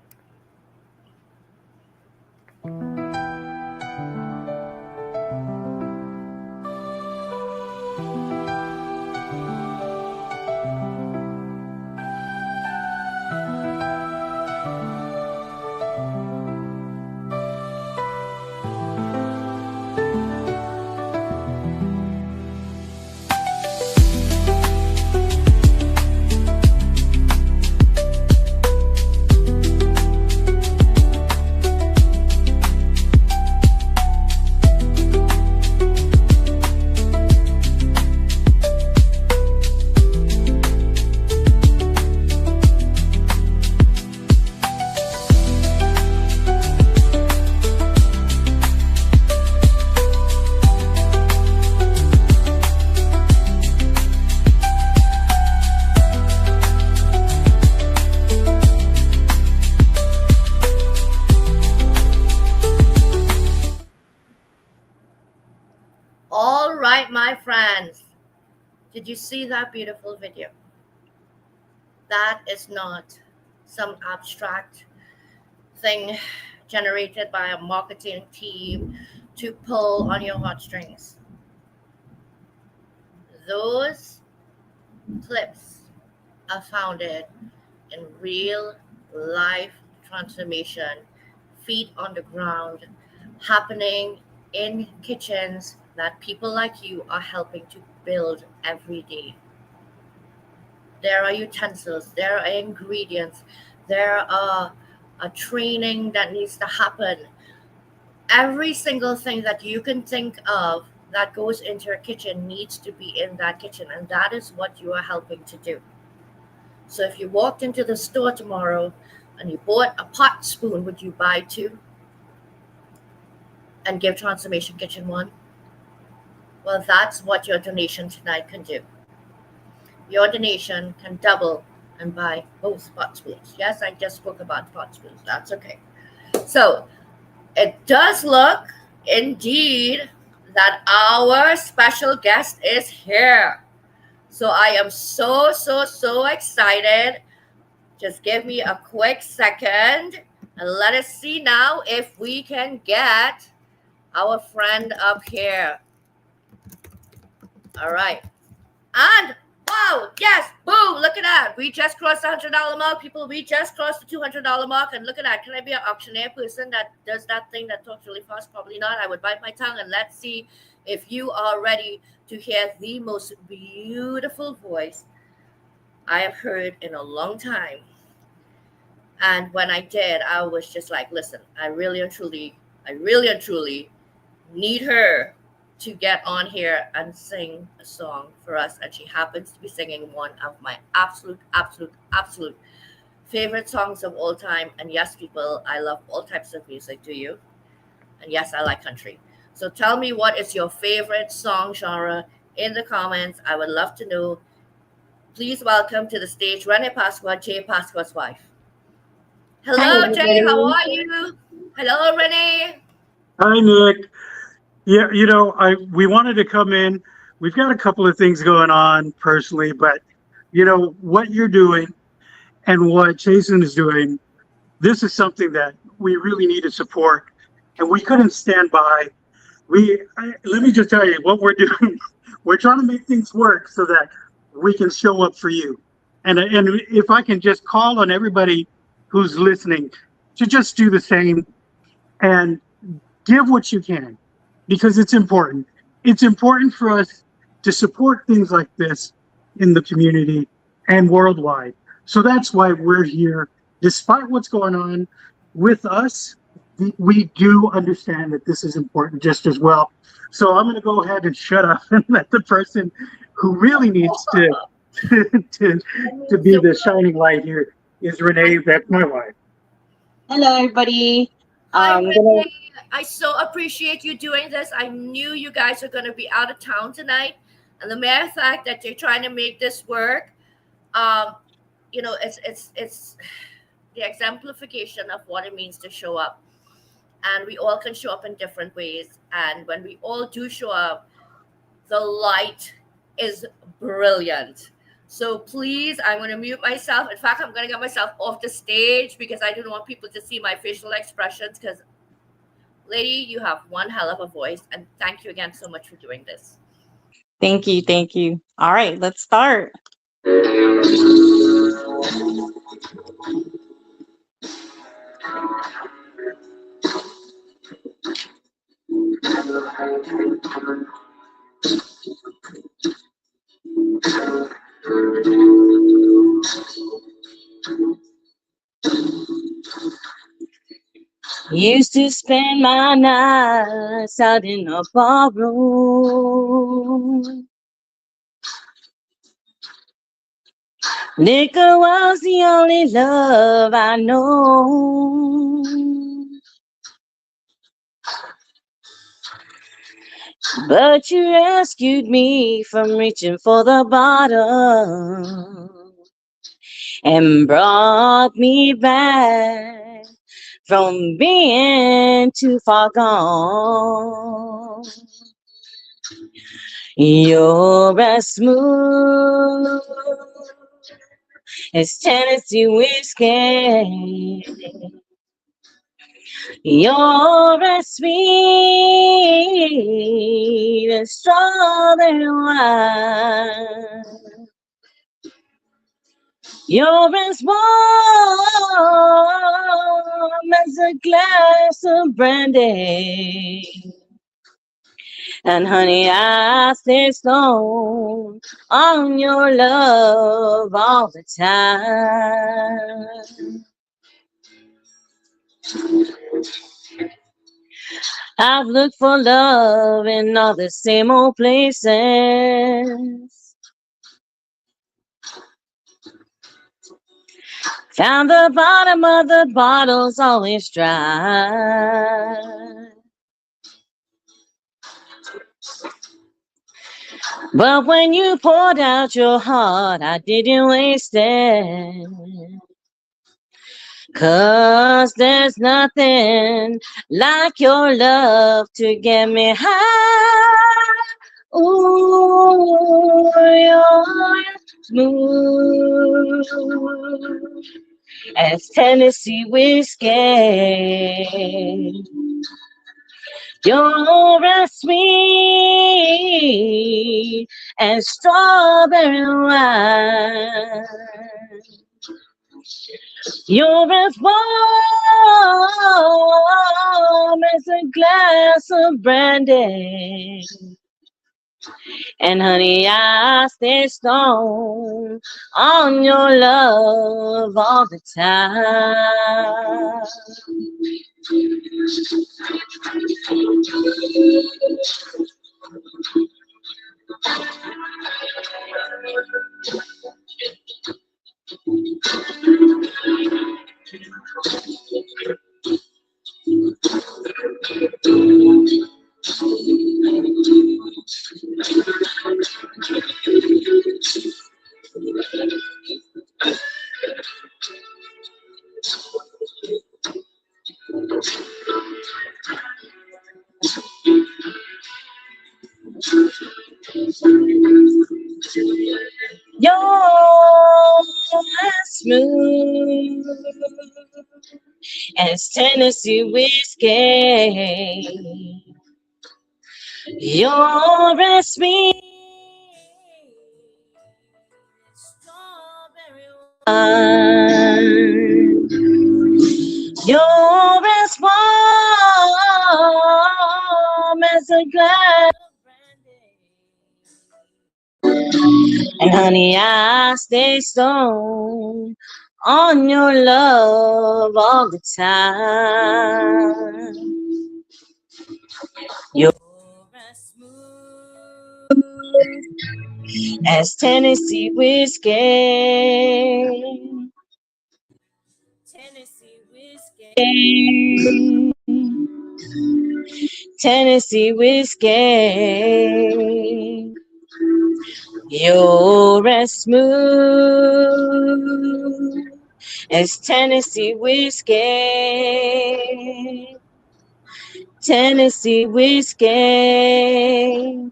Speaker 1: All right, my friends. Did you see that beautiful video? That is not some abstract thing generated by a marketing team to pull on your heartstrings. Those clips are founded in real life transformation, feet on the ground, happening in kitchens that people like you are helping to build every day. There are utensils, there are ingredients, there are a training that needs to happen. Every single thing that you can think of that goes into a kitchen needs to be in that kitchen, and that is what you are helping to do. So if you walked into the store tomorrow and you bought a pot spoon, would you buy 2 and give Transformation Kitchen 1? Well, that's what your donation tonight can do. Your donation can double and buy both pot spoons. Yes, I just spoke about pot spoons. That's okay. So it does look indeed that our special guest is here. So I am so excited. Just give me a quick second and let us see now if we can get our friend up here. All right. And wow, Wow! Yes! Boom! Look at that. We just crossed the $100 mark, people. We just crossed the $200 mark, and look at that. Can I be an auctioneer person that does that thing that talks really fast? Probably not. I would bite my tongue, and let's see if you are ready to hear the most beautiful voice I have heard in a long time. And when I did, I was just like, listen, I really and truly need her to get on here and sing a song for us. And she happens to be singing one of my absolute favorite songs of all time. And yes, people, I love all types of music. Do you? And yes, I like country. So tell me, what is your favorite song genre in the comments? I would love to know. Please welcome to the stage Renee Pasqua, Jay Pasqua's wife.
Speaker 7: Hi,
Speaker 1: Hello, Jay. How
Speaker 7: everybody.
Speaker 1: are you? Hello, Renee.
Speaker 7: Hi, Nick. Yeah, we wanted to come in. We've got a couple of things going on personally, but what you're doing and what Jason is doing, this is something that we really need to support, and we couldn't stand by. Let me just tell you what we're doing. We're trying to make things work so that we can show up for you. And if I can just call on everybody who's listening to just do the same and give what you can, because it's important. It's important for us to support things like this in the community and worldwide. So that's why we're here. Despite what's going on with us, we do understand that this is important just as well. So I'm going to go ahead and shut up and let the person who really needs to to be the shining light here is Renee. That's my wife.
Speaker 8: Hello, everybody.
Speaker 1: Hi,
Speaker 8: Um,
Speaker 1: Renee. I so appreciate you doing this. I knew you guys are going to be out of town tonight, and the mere fact that you're trying to make this work, um, it's the exemplification of what it means to show up. And we all can show up in different ways. And when we all do show up, the light is brilliant. So please, I'm going to mute myself. In fact, I'm going to get myself off the stage because I don't want people to see my facial expressions. Because, lady, you have one hell of a voice. And thank you again so much for doing this.
Speaker 8: Thank you. Thank you. All right, let's start. Used to spend my nights out in a bar room. Liquor was the only love I know. But you rescued me from reaching for the bottom and brought me back from being too far gone. You're as smooth as Tennessee whiskey. You're as sweet as strawberry wine. You're as warm as a glass of brandy. And honey, I stay stoned on your love all the time. I've looked for love in all the same old places. Found the bottom of the bottle's always dry. But when you poured out your heart, I didn't waste it. 'Cause there's nothing like your love to get me high. Ooh, you're smooth as Tennessee whiskey. You're as sweet as strawberry wine. You're as warm as a glass of brandy. And honey, I stay stoned on your love all the time. You're as smooth as Tennessee whiskey. You're as sweet as strawberry wine. You're as warm as a glass of brandy. And honey, I stay stoned on your love all the time. You're as smooth as Tennessee whiskey. Tennessee whiskey. Tennessee whiskey. You're as smooth as Tennessee whiskey. Tennessee whiskey.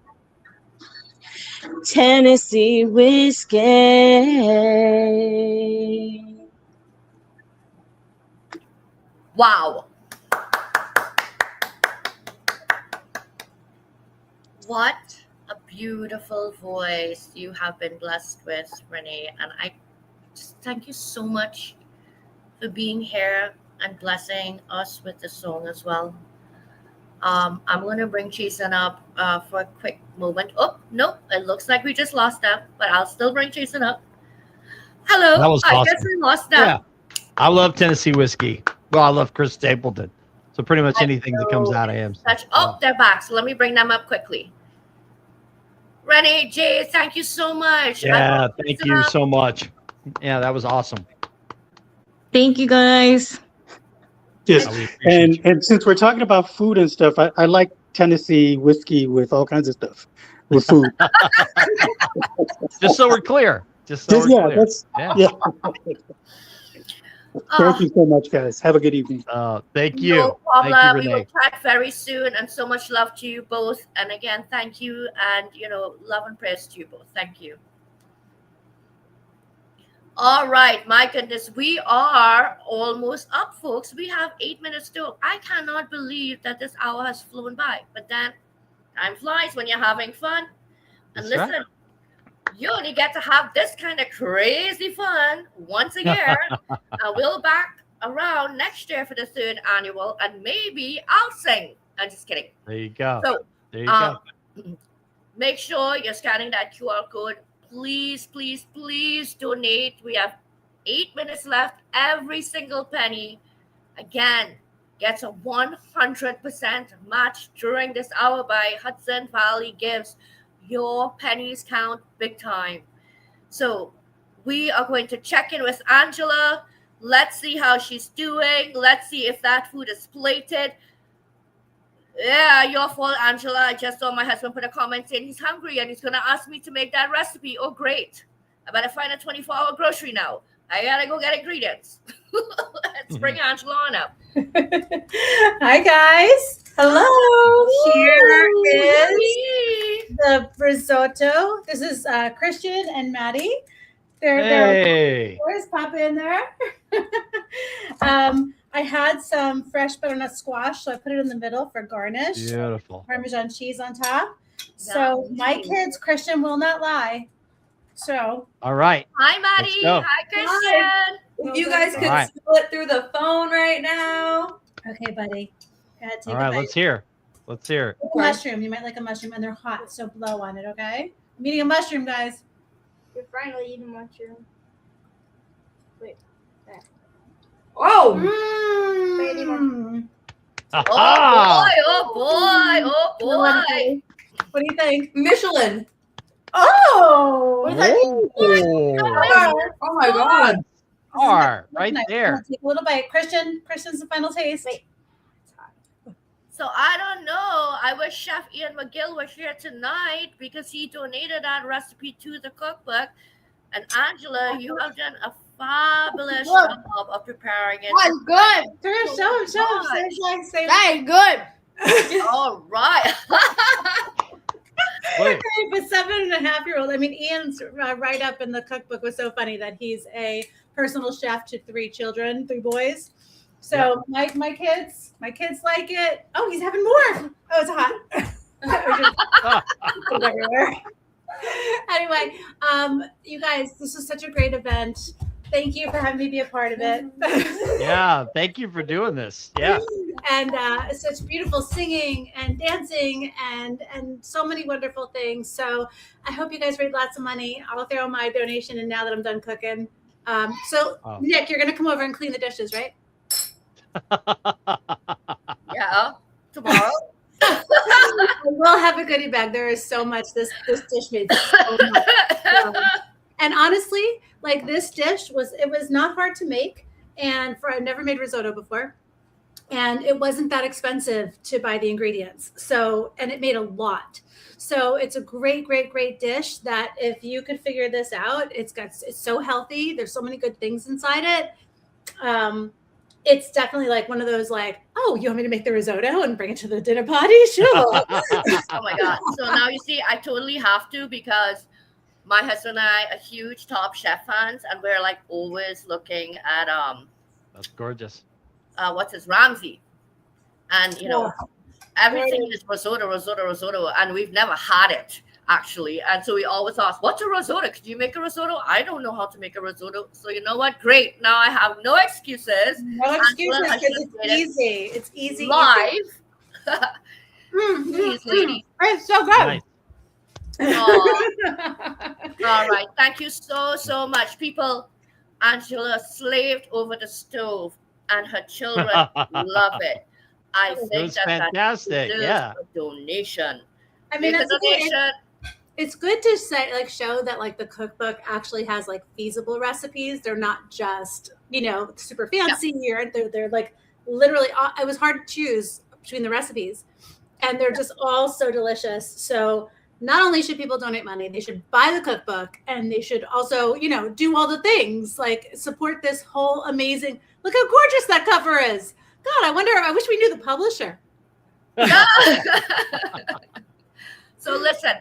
Speaker 8: Tennessee whiskey.
Speaker 1: Wow. What a beautiful voice you have been blessed with, Renee. And I just thank you so much for being here and blessing us with the song as well. I'm going to bring Jason up for a quick moment. Oh, no, it looks like we just lost them, but I'll still bring Jason up. Hello.
Speaker 2: That was
Speaker 1: I guess
Speaker 2: awesome.
Speaker 1: we lost them.
Speaker 2: Yeah. I love Tennessee whiskey. Well, I love Chris Stapleton. So pretty much anything that comes out of him.
Speaker 1: Oh, they're back. So let me bring them up quickly. Renee, Jay, thank you so much.
Speaker 2: Yeah, thank you so much. Yeah, that was awesome.
Speaker 8: Thank you, guys.
Speaker 7: Yes,
Speaker 2: We appreciate you.
Speaker 7: and since we're talking about food and stuff, I like Tennessee whiskey with all kinds of stuff with food.
Speaker 2: Just so we're clear. Just so we're clear.
Speaker 7: That's
Speaker 2: Yeah.
Speaker 7: Thank you so much, guys. Have a good evening.
Speaker 2: Thank you.
Speaker 1: No problem.
Speaker 2: Thank you,
Speaker 1: We will
Speaker 2: Renee.
Speaker 1: chat very soon, and so much love to you both. And again, thank you, and love and prayers to you both. Thank you. All right, my goodness, we are almost up, folks. We have 8 minutes to go. I cannot believe that this hour has flown by, but then time flies when you're having fun. And
Speaker 2: That's
Speaker 1: listen, you only get to have this kind of crazy fun once a year. And we'll back around next year for the 3rd annual, and maybe I'll sing. I'm just kidding.
Speaker 2: There you go.
Speaker 1: So
Speaker 2: There you go.
Speaker 1: make sure you're scanning that QR code. Please, please, please donate. We have 8 minutes left. Every single penny, again, gets a 100% match during this hour by Hudson Valley Gives. Your pennies count big time. So we are going to check in with Angela. Let's see how she's doing. Let's see if that food is plated. Yeah, your fault, Angela. I just saw my husband put a comment saying he's hungry and he's going to ask me to make that recipe. Oh, great. I better find a 24-hour grocery now. I got to go get ingredients. Let's bring Angela on up.
Speaker 3: Hi, guys. Hello. Here is the risotto. This is Christian and Maddie. They're
Speaker 2: Hey.
Speaker 3: Where's Papa in there? I had some fresh butternut squash, so I put it in the middle for garnish.
Speaker 2: Beautiful.
Speaker 3: Parmesan cheese on top. So my kids, Christian will not lie. So
Speaker 2: All right.
Speaker 1: Hi,
Speaker 2: Let's
Speaker 1: Maddie.
Speaker 2: go.
Speaker 1: Hi, Christian.
Speaker 9: If you guys
Speaker 2: All
Speaker 9: could
Speaker 2: right.
Speaker 9: split through the phone right now.
Speaker 3: okay, buddy. Gotta take
Speaker 2: All
Speaker 3: a
Speaker 2: right.
Speaker 3: bite.
Speaker 2: Let's hear. Let's hear.
Speaker 3: Take a mushroom. You might like a mushroom, and they're hot, so blow on it. Okay. I'm eating a mushroom, guys.
Speaker 10: You're finally eating mushroom.
Speaker 9: Oh,
Speaker 3: Mm.
Speaker 1: Oh
Speaker 2: Aha!
Speaker 1: boy, oh boy, oh boy.
Speaker 3: What do you think?
Speaker 9: Michelin.
Speaker 3: Oh,
Speaker 2: Oh,
Speaker 9: Oh my God.
Speaker 2: R right
Speaker 3: Nice.
Speaker 2: there.
Speaker 3: I'll take a little bite. Christian's the final taste.
Speaker 10: Wait.
Speaker 1: So I don't know. I wish Chef Ian McGill was here tonight because he donated that recipe to the cookbook. And Angela, you have done a fabulous job of preparing it.
Speaker 10: That's good.
Speaker 3: Show him. Say
Speaker 10: That is good.
Speaker 1: All right.
Speaker 2: Wait.
Speaker 3: But 7.5-year-old. I mean, Ian's write up in the cookbook was so funny that he's a personal chef to 3 children, 3 boys. So my kids like it. Oh, he's having more. Oh, it's hot. It's everywhere. Anyway, you guys, this is such a great event. Thank you for having me be a part of it.
Speaker 2: Yeah. Thank you for doing this. Yeah.
Speaker 3: And such beautiful singing and dancing and so many wonderful things. So I hope you guys raise lots of money. I'll throw my donation in now that I'm done cooking. Nick, you're gonna come over and clean the dishes, right?
Speaker 1: Yeah. Tomorrow.
Speaker 3: I will have a goodie bag. There is so much. This dish made so much. And honestly, like this dish was not hard to make. And I've never made risotto before. And it wasn't that expensive to buy the ingredients. So, and it made a lot. So it's a great, great, great dish that if you could figure this out, it's so healthy. There's so many good things inside it. It's definitely like one of those like, oh, you want me to make the risotto and bring it to the dinner party? Sure.
Speaker 1: Oh my God. So now you see, I totally have to because my husband and I are huge Top Chef fans, and we're like always looking at
Speaker 2: That's gorgeous.
Speaker 1: what's his Ramsey, and you know everything is risotto, and we've never had it actually, and so we always ask, "What's a risotto? Could you make a risotto?" I don't know how to make a risotto, so you know what? Great, now I have no excuses.
Speaker 3: No excuses because it's easy. It's easy.
Speaker 1: Live. Please, lady.
Speaker 3: It's so good.
Speaker 2: Nice.
Speaker 1: All right, thank you so much, people. Angela slaved over the stove, and her children love it. I
Speaker 2: It
Speaker 1: think
Speaker 2: was
Speaker 1: that
Speaker 2: fantastic.
Speaker 1: deserves
Speaker 2: Yeah.
Speaker 1: a donation.
Speaker 3: I mean,
Speaker 1: Make a
Speaker 3: that's okay.
Speaker 1: donation.
Speaker 3: It's good to say, like, show that like the cookbook actually has like feasible recipes. They're not just, super fancy or they're like literally, it was hard to choose between the recipes and they're just all so delicious. So not only should people donate money, they should buy the cookbook and they should also, do all the things like support this whole amazing, look how gorgeous that cover is. God, I wish we knew the publisher.
Speaker 1: So listen,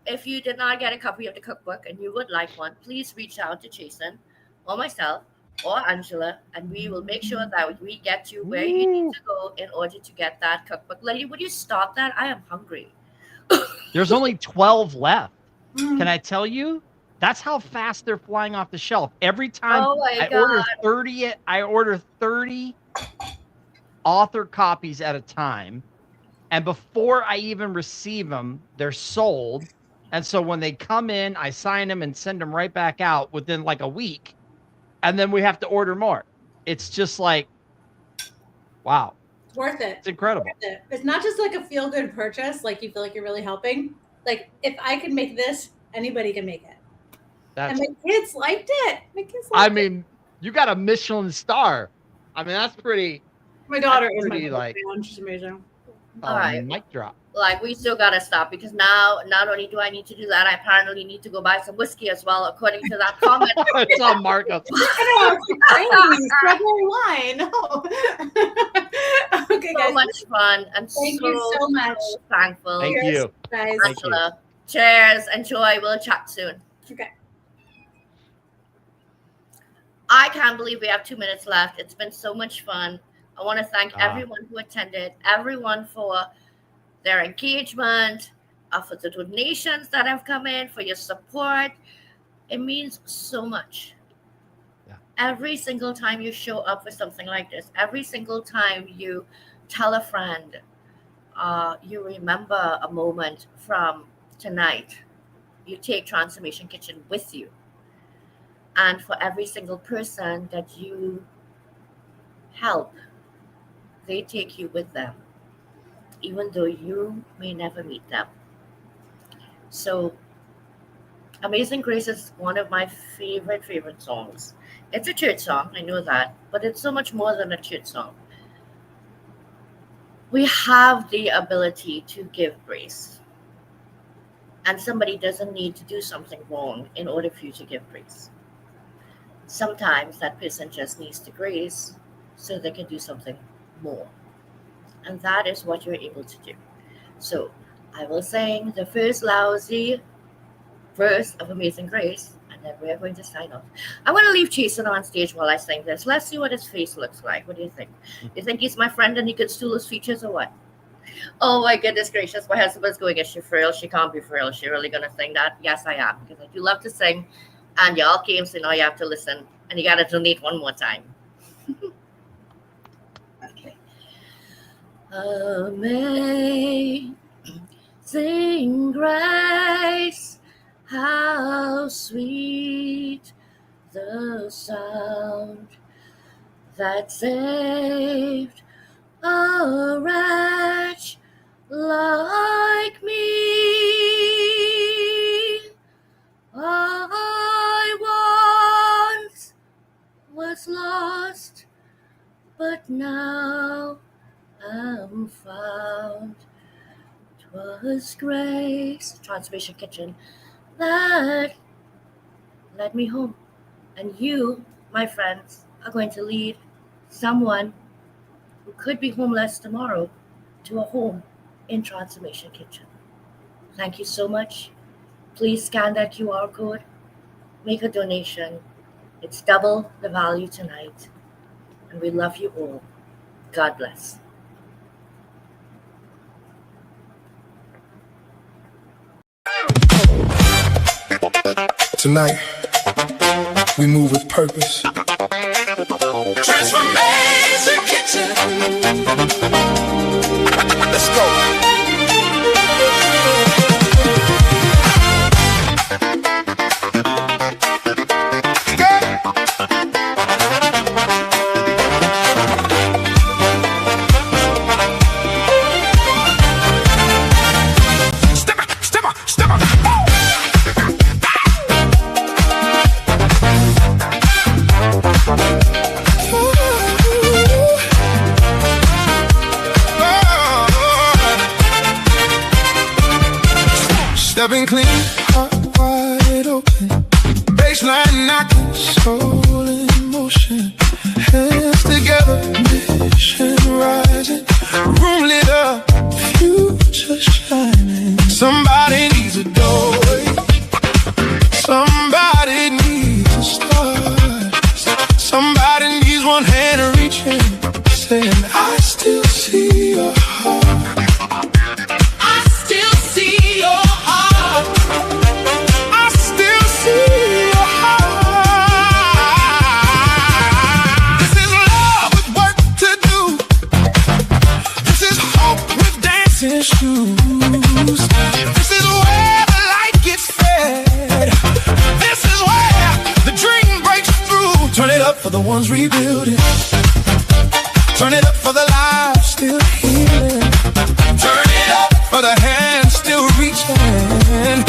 Speaker 1: if you did not get a copy of the cookbook and you would like one, please reach out to Jason or myself or Angela, and we will make sure that we get you where you need to go in order to get that cookbook. Lady, would you stop that? I am hungry.
Speaker 2: There's only 12 left. Can I tell you? That's how fast they're flying off the shelf. Every time I order 30 author copies at a time. And before I even receive them, they're sold. And so when they come in, I sign them and send them right back out within like a week. And then we have to order more. It's just like, wow.
Speaker 3: It's worth it.
Speaker 2: It's incredible.
Speaker 3: It's not just like a feel-good purchase, like you feel like you're really helping. Like if I could make this, anybody can make it. And my kids liked it.
Speaker 2: You got a Michelin star. I mean, that's pretty.
Speaker 3: My daughter is
Speaker 2: pretty,
Speaker 3: my
Speaker 2: like,
Speaker 3: fan. She's amazing.
Speaker 1: All right.
Speaker 2: Mic drop.
Speaker 1: Like, we still gotta stop because now not only do I need to do that, I apparently need to go buy some whiskey as well, according to that comment.
Speaker 2: It's on Marco.
Speaker 3: Strawberry wine. Okay,
Speaker 1: so
Speaker 3: guys.
Speaker 1: much fun and
Speaker 3: Thank you so much.
Speaker 1: Thankful.
Speaker 2: Thank you.
Speaker 3: Guys.
Speaker 1: Angela. Cheers. Enjoy. We'll chat soon.
Speaker 3: Okay.
Speaker 1: I can't believe we have 2 minutes left. It's been so much fun. I want to thank everyone who attended, everyone for their engagement, for the donations that have come in, for your support. It means so much.
Speaker 2: Yeah.
Speaker 1: Every single time you show up for something like this, every single time you tell a friend, you remember a moment from tonight, you take Transformation Kitchen with you. And for every single person that you help, they take you with them, even though you may never meet them. So Amazing Grace is one of my favorite songs. It's a church song, I know that, but it's so much more than a church song. We have the ability to give grace. And somebody doesn't need to do something wrong in order for you to give grace. Sometimes that person just needs the grace so they can do something more. And that is what you're able to do. So I will sing the first lousy verse of Amazing Grace, and then we're going to sign off. I want to leave Jason on stage while I sing this. Let's see what his face looks like. What do you think? You think he's my friend and he could steal his features or what? Oh my goodness gracious. My husband's going, is she frail? She can't be frail. Is she really going to sing that? Yes, I am, because I do love to sing. And y'all came, so now you have to listen. And you got to donate one more time. Okay. Amazing grace, how sweet the sound that saved a wretch like me. I once was lost, but now am found. 'Twas grace, Transformation Kitchen, that led me home. And you, my friends, are going to lead someone who could be homeless tomorrow to a home in Transformation Kitchen. Thank you so much. Please scan that QR code, make a donation. It's double the value tonight. And we love you all. God bless.
Speaker 6: Tonight, we move with purpose. Transformation Kitchen. Let's go. Stepping clean, heart wide open, baseline knocking, soul in motion, hands together, mission rising, room lit up, future shining. Somebody needs a doorway, somebody needs a start, somebody needs one hand reaching, saying, I still see your heart. Shoes. This is where the light gets fed. This is where the dream breaks through. Turn it up for the ones rebuilding. Turn it up for the lives still healing. Turn it up for the hands still reaching.